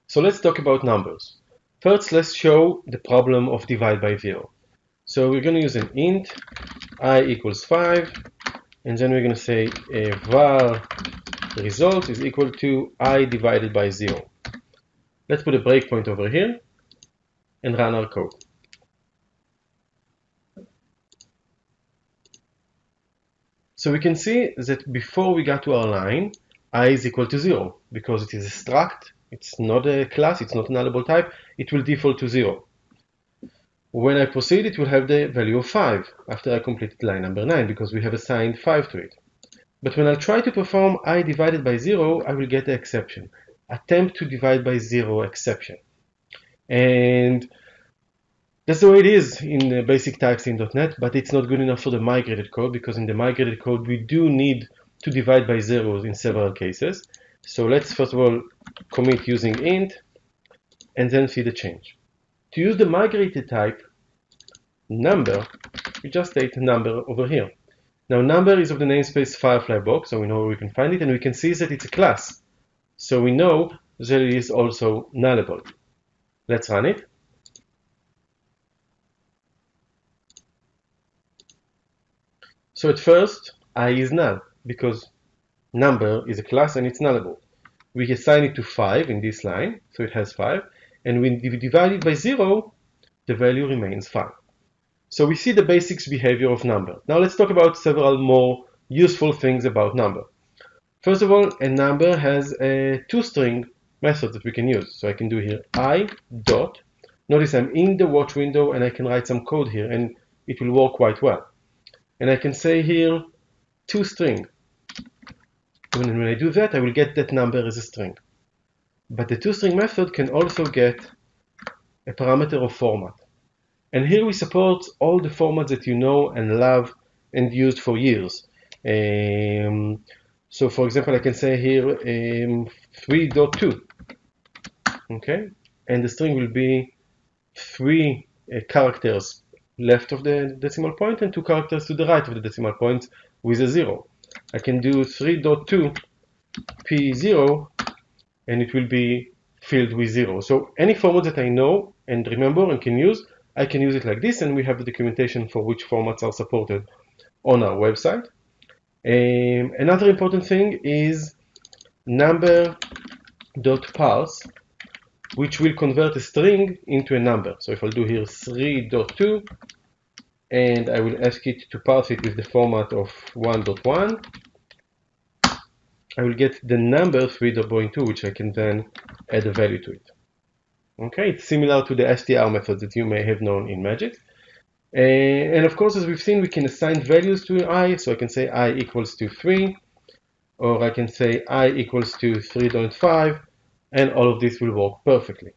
So let's talk about numbers. First, let's show the problem of divide by 0. So we're going to use an int I equals 5, and then we're going to say var result is equal to I divided by 0. Let's put a breakpoint over here and run our code. So we can see that before we got to our line, I is equal to 0, because it is a struct, it's not a class, it's not a nullable type, it will default to 0. When I proceed, it will have the value of 5 after I completed line number 9, because we have assigned 5 to it. But when I try to perform I divided by 0, I will get the exception. Attempt to divide by 0 exception. And that's the way it is in basic types in .NET, but it's not good enough for the migrated code, because in the migrated code we do need to divide by zeros in several cases. So let's first of all commit using int and then see the change. To use the migrated type number, we just state number over here. Now number is of the namespace Firefly box, so we know where we can find it, and we can see that it's a class. So we know that it is also nullable. Let's run it. So at first, I is null, because number is a class and it's nullable. We assign it to 5 in this line, so it has 5, and when we divide it by 0, the value remains 5. So we see the basics behavior of number. Now let's talk about several more useful things about number. First of all, a number has a toString method that we can use. So I can do here I dot. Notice I'm in the watch window and I can write some code here and it will work quite well. And I can say here toString. When I do that, I will get that number as a string. But the toString method can also get a parameter of format. And here we support all the formats that you know and love and used for years. So for example, I can say here 3.2. Okay, and the string will be 3 characters left of the decimal point and 2 characters to the right of the decimal point with a 0. I can do 3.2 P0 and it will be filled with 0. So any format that I know and remember and can use, I can use it like this, and we have the documentation for which formats are supported on our website. Another important thing is number.parse, which will convert a string into a number. So if I'll do here 3.2 and I will ask it to parse it with the format of 1.1, I will get the number 3.2, which I can then add a value to it. Okay, it's similar to the str method that you may have known in Magic. And of course, as we've seen, we can assign values to I. So I can say I equals to 3, or I can say I equals to 3.5, and all of this will work perfectly.